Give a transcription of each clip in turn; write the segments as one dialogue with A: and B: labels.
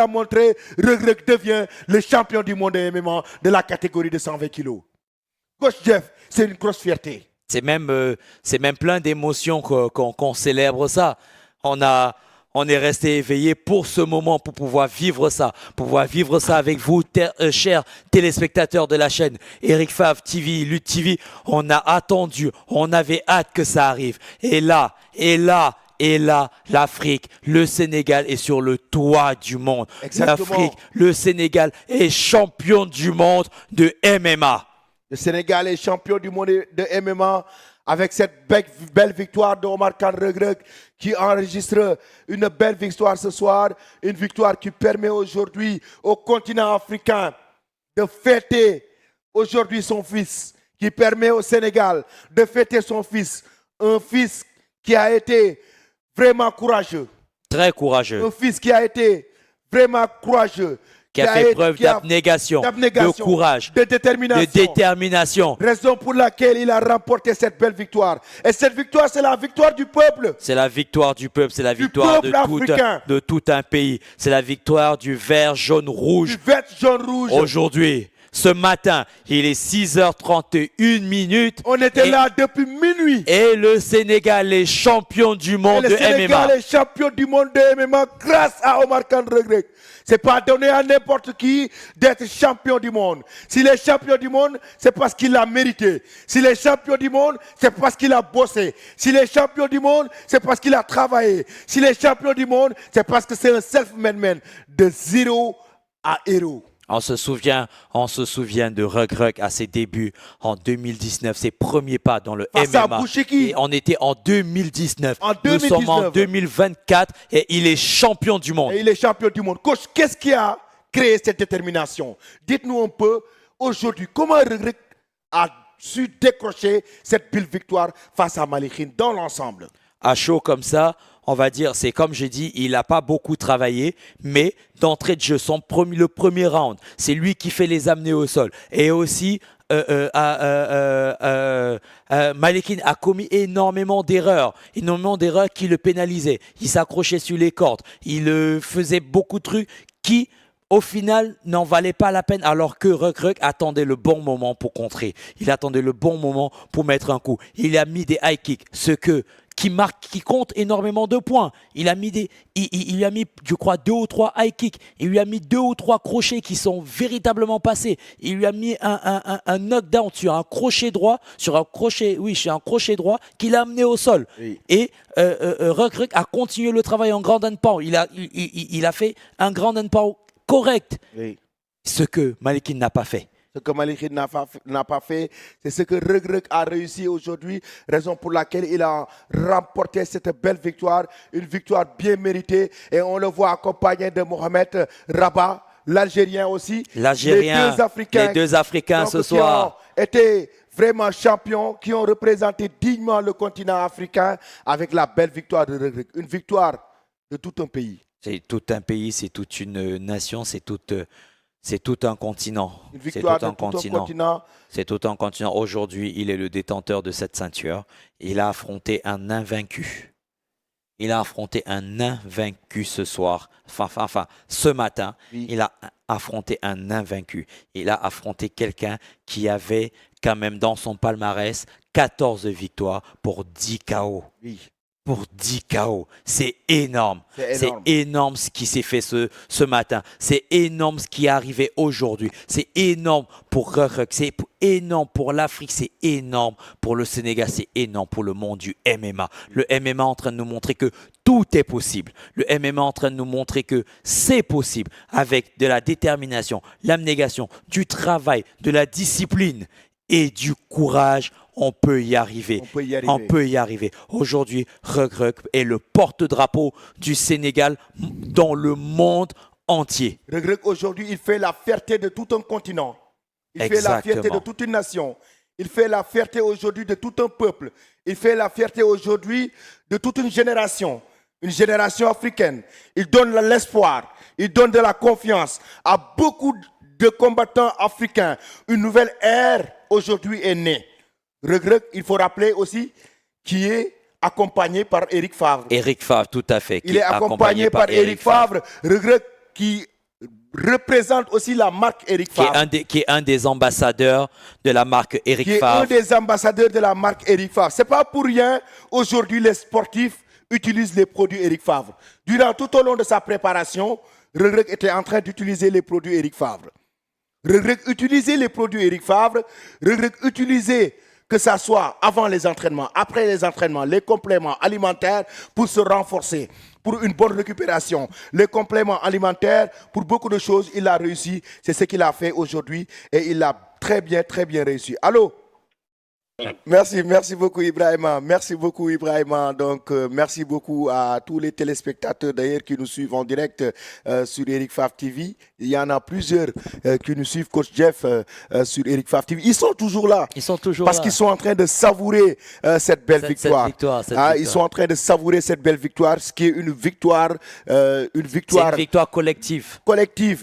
A: a montré, Reug Reug devient le champion du monde de MMA de la catégorie de 120 kilos. Coach Jeff, c'est une grosse fierté.
B: C'est même plein d'émotions qu'on célèbre ça. On est resté éveillé pour ce moment, pour pouvoir vivre ça avec vous, chers téléspectateurs de la chaîne Eric Favre TV, Lutte TV. On a attendu, on avait hâte que ça arrive. Et là, l'Afrique, le Sénégal est sur le toit du monde. L'Afrique, le Sénégal est champion du monde de MMA.
A: Le Sénégal est champion du monde de MMA avec cette belle victoire d'Omar Khan Reug Reug qui enregistre une belle victoire ce soir. Une victoire qui permet aujourd'hui au continent africain de fêter aujourd'hui son fils. Qui permet au Sénégal de fêter son fils. Un fils qui a été vraiment courageux.
B: Très courageux.
A: Un fils qui a été vraiment courageux.
B: Qui a fait preuve d'abnégation, de courage,
A: de détermination.
B: Raison
A: pour laquelle il a remporté cette belle victoire. Et cette victoire, c'est la victoire du peuple.
B: C'est la victoire du peuple, c'est la victoire de tout un pays. C'est la victoire du vert, jaune, rouge.
A: Du vert, jaune, rouge.
B: Aujourd'hui, ce matin, il est 6h31 minutes.
A: On était là depuis minuit.
B: Et le Sénégal est champion du monde de MMA.
A: Le Sénégal est champion du monde de MMA grâce à Omar Khan Reug Reug. Ce n'est pas donné à n'importe qui d'être champion du monde. S'il est champion du monde, c'est parce qu'il l'a mérité. S'il est champion du monde, c'est parce qu'il a bossé. S'il est champion du monde, c'est parce qu'il a travaillé. S'il est champion du monde, c'est parce que c'est un self-made man de zéro à héros.
B: On se souvient de Reug Reug à ses débuts en 2019, ses premiers pas dans le MMA. Et on était en 2019. Nous sommes en 2024 et il est champion du monde.
A: Et il est champion du monde. Coach, qu'est-ce qui a créé cette détermination? Dites-nous un peu aujourd'hui comment Reug Reug a su décrocher cette belle victoire face à Malick Khin dans l'ensemble.
B: À chaud comme ça, on va dire, c'est comme j'ai dit, il n'a pas beaucoup travaillé, mais d'entrée de jeu, le premier round, c'est lui qui fait les amener au sol. Et aussi, Malick Khin a commis énormément d'erreurs qui le pénalisaient. Il s'accrochait sur les cordes, il faisait beaucoup de trucs qui, au final, n'en valaient pas la peine, alors que Reug Reug attendait le bon moment pour contrer. Il attendait le bon moment pour mettre un coup. Il a mis des high kicks, qui compte énormément de points. Il lui a mis, je crois, 2 ou 3 high kicks. Il lui a mis 2 ou 3 crochets qui sont véritablement passés. Il lui a mis un knockdown sur un crochet droit, sur un crochet droit qu'il a amené au sol. Oui. Et Reug Reug a continué le travail en ground and pound. Il a fait un ground and pound correct. Oui. Ce que Malick Khin n'a pas fait.
A: Ce que Malick Khin n'a pas fait, c'est ce que Reug Reug a réussi aujourd'hui, raison pour laquelle il a remporté cette belle victoire, une victoire bien méritée, et on le voit accompagné de Mohamed Rabat, l'Algérien aussi.
B: L'Algérien, les deux Africains ce soir.
A: Qui ont été vraiment champions, qui ont représenté dignement le continent africain avec la belle victoire de Reug Reug. Une victoire de tout un pays.
B: C'est tout un pays, c'est toute une nation, c'est tout un continent.
A: Une victoire de tout un continent.
B: C'est tout un continent. Aujourd'hui, il est le détenteur de cette ceinture. Il a affronté un invaincu. Il a affronté un invaincu ce soir. Enfin, ce matin, oui. Il a affronté un invaincu. Il a affronté quelqu'un qui avait quand même dans son palmarès 14 victoires pour 10 KO. Oui. Pour 10 KO. C'est énorme. C'est énorme ce qui s'est fait ce matin. C'est énorme ce qui est arrivé aujourd'hui. C'est énorme pour Reug Reug. C'est énorme pour l'Afrique. C'est énorme pour le Sénégal. C'est énorme pour le monde du MMA. Le MMA est en train de nous montrer que tout est possible. Le MMA est en train de nous montrer que c'est possible avec de la détermination, l'abnégation, du travail, de la discipline et du courage. On peut y arriver. On peut y arriver. Aujourd'hui, Reug Reug est le porte-drapeau du Sénégal dans le monde entier.
A: Reug Reug, aujourd'hui, il fait la fierté de tout un continent. Il fait la fierté de toute une nation. Il fait la fierté aujourd'hui de tout un peuple. Il fait la fierté aujourd'hui de toute une génération africaine. Il donne l'espoir. Il donne de la confiance à beaucoup de combattants africains. Une nouvelle ère aujourd'hui est née. Reug Reug, il faut rappeler aussi, qui est accompagné par Eric Favre.
B: Eric Favre, tout à fait.
A: Il est accompagné par Eric Favre. Reug Reug qui représente aussi la marque Eric Favre.
B: Qui est un des ambassadeurs de la marque Eric Favre.
A: Qui est un des ambassadeurs de la marque Eric Favre. Ce n'est pas pour rien, aujourd'hui, les sportifs utilisent les produits Eric Favre. Durant tout au long de sa préparation, Reug Reug était en train d'utiliser les produits Eric Favre. Reug Reug utilisait les produits Eric Favre. Reug Reug utilisait, que ça soit avant les entraînements, après les entraînements, les compléments alimentaires pour se renforcer, pour une bonne récupération. Les compléments alimentaires, pour beaucoup de choses, il a réussi. C'est ce qu'il a fait aujourd'hui et il a très bien réussi. Allô? Merci beaucoup Ibrahima. Merci beaucoup Ibrahima. Donc merci beaucoup à tous les téléspectateurs d'ailleurs qui nous suivent en direct sur Eric Favre TV. Il y en a plusieurs qui nous suivent, Coach Jeff, sur Eric Favre TV. Ils sont toujours là.
B: Ils sont toujours
A: parce
B: là.
A: qu'ils sont en train de savourer cette belle victoire. Ils sont en train de savourer cette belle victoire, ce qui est une victoire.
B: C'est une victoire collective.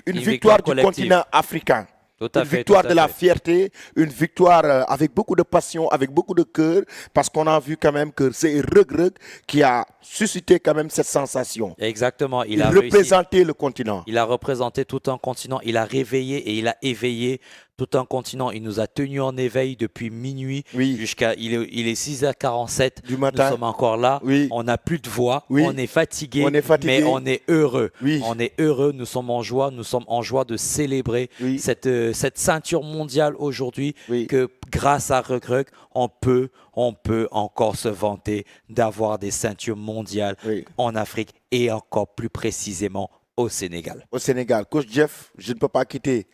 A: Une victoire du continent africain. Une victoire de la fierté, une victoire avec beaucoup de passion, avec beaucoup de cœur, parce qu'on a vu quand même que c'est Reug Reug qui a suscité quand même cette sensation.
B: Exactement.
A: Il a représenté le continent.
B: Il a représenté tout un continent. Il a réveillé et il a éveillé tout un continent. Il nous a tenus en éveil depuis minuit jusqu'à... Il est 6h47
A: du matin.
B: Nous sommes encore là. On n'a plus de voix. On est fatigué. Mais on est heureux. On est heureux. Nous sommes en joie. Nous sommes en joie de célébrer cette ceinture mondiale aujourd'hui que grâce à Reug Reug, on peut encore se vanter d'avoir des ceintures mondiales en Afrique et encore plus précisément au Sénégal.
A: Au Sénégal. Coach Jeff, je ne peux pas quitter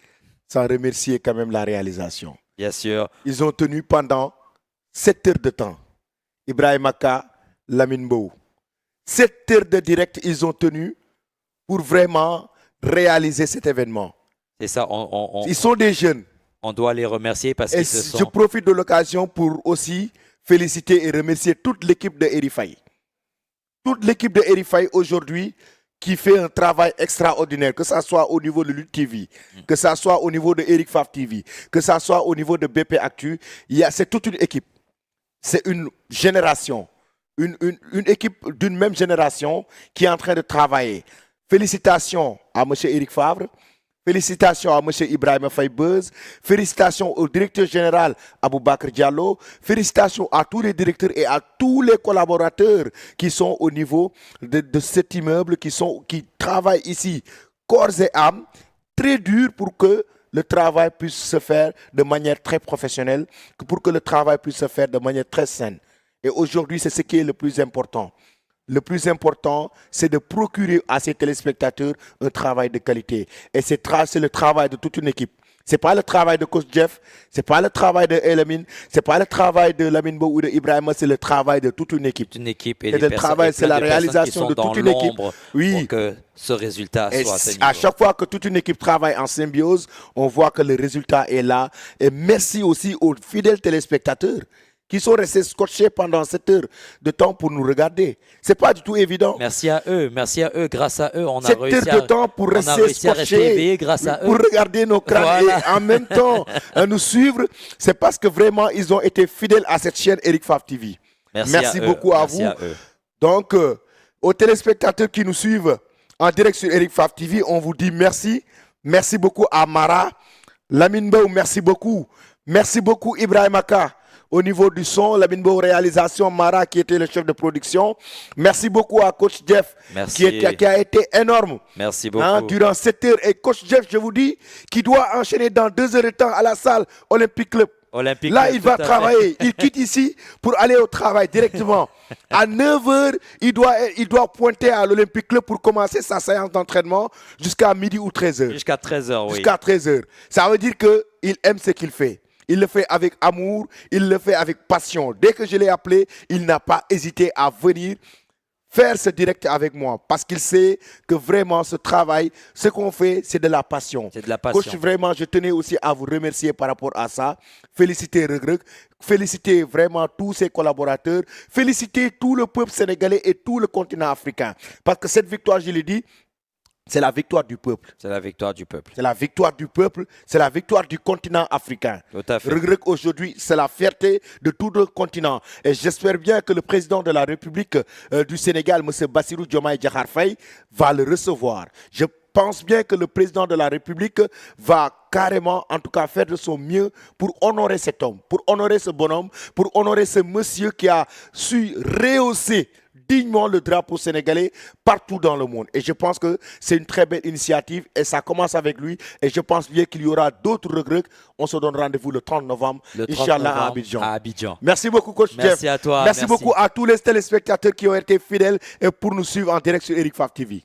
A: sans remercier quand même la réalisation.
B: Bien sûr.
A: Ils ont tenu pendant 7 heures de temps. Ibrahima Ka, Lamine Bou. 7 heures de direct, ils ont tenu pour vraiment réaliser cet événement.
B: C'est ça.
A: Ils sont des jeunes.
B: On doit les remercier parce qu'ils se sont...
A: Je profite de l'occasion pour aussi féliciter et remercier toute l'équipe de Erifai. Toute l'équipe de Erifai aujourd'hui qui fait un travail extraordinaire, que ce soit au niveau de Lutte TV, que ce soit au niveau de Eric Favre TV, que ce soit au niveau de BP Actu. C'est toute une équipe. C'est une génération, une équipe d'une même génération qui est en train de travailler. Félicitations à M. Eric Favre. Félicitations à M. Ibrahima Faye-Beuz. Félicitations au directeur général Aboubakar Diallo. Félicitations à tous les directeurs et à tous les collaborateurs qui sont au niveau de cet immeuble, qui travaillent ici, corps et âme, très dur pour que le travail puisse se faire de manière très professionnelle, pour que le travail puisse se faire de manière très saine. Et aujourd'hui, c'est ce qui est le plus important. Le plus important, c'est de procurer à ces téléspectateurs un travail de qualité. Et c'est le travail de toute une équipe. Ce n'est pas le travail de Coach Jeff, ce n'est pas le travail de Elamine, ce n'est pas le travail de Lamine Bou ou de Ibrahima, c'est le travail de toute une équipe.
B: Une équipe et
A: le travail, c'est la réalisation de toute une équipe.
B: Pour que ce résultat soit atteint.
A: À chaque fois que toute une équipe travaille en symbiose, on voit que le résultat est là. Et merci aussi aux fidèles téléspectateurs qui sont restés scotchés pendant 7 heures de temps pour nous regarder. Ce n'est pas du tout évident.
B: Merci à eux. Grâce à eux, on a
A: 7
B: réussi
A: heures de temps pour rester scotchés,
B: grâce à eux.
A: pour regarder nos crânes et en même temps nous suivre. C'est parce que vraiment, ils ont été fidèles à cette chaîne Eric Favre TV. Merci beaucoup à vous. Donc, aux téléspectateurs qui nous suivent en direct sur Eric Favre TV, on vous dit merci. Merci beaucoup à Mara. Lamine Bou, merci beaucoup. Merci beaucoup Ibrahima Ka. Au niveau du son, Lamine Bou, réalisation, Mara qui était le chef de production. Merci beaucoup à Coach Jeff qui a été énorme.
B: Merci beaucoup.
A: Durant 7 heures. Et Coach Jeff, je vous dis, qui doit enchaîner dans 2 heures de temps à la salle Olympique Club. Là, il va travailler. Il quitte ici pour aller au travail directement. À 9 h, il doit pointer à l'Olympique Club pour commencer sa séance d'entraînement jusqu'à midi ou 13 h.
B: Jusqu'à 13 h, oui.
A: Jusqu'à 13 h. Ça veut dire qu'il aime ce qu'il fait. Il le fait avec amour, il le fait avec passion. Dès que je l'ai appelé, il n'a pas hésité à venir faire ce direct avec moi parce qu'il sait que vraiment ce travail, ce qu'on fait, c'est de la passion.
B: C'est de la passion.
A: Coach, vraiment, je tenais aussi à vous remercier par rapport à ça. Féliciter Reug Reug, féliciter vraiment tous ses collaborateurs, féliciter tout le peuple sénégalais et tout le continent africain. Parce que cette victoire, je l'ai dit, c'est la victoire du peuple.
B: C'est la victoire du peuple.
A: C'est la victoire du peuple. C'est la victoire du continent africain.
B: Tout à fait.
A: Reug Reug aujourd'hui, c'est la fierté de tout le continent. Et j'espère bien que le président de la République du Sénégal, M. Bassirou Diomaye Diakhar Faye, va le recevoir. Je pense bien que le président de la République va carrément, en tout cas, faire de son mieux pour honorer cet homme, pour honorer ce bonhomme, pour honorer ce monsieur qui a su rehausser dignement le drapeau sénégalais partout dans le monde. Et je pense que c'est une très belle initiative et ça commence avec lui. Et je pense bien qu'il y aura d'autres regrets. On se donne rendez-vous le 30 novembre, Inch'Allah, à Abidjan. Merci beaucoup, coach Jeff.
B: Merci à toi.
A: Merci beaucoup à tous les téléspectateurs qui ont été fidèles et pour nous suivre en direct sur Eric Favre TV.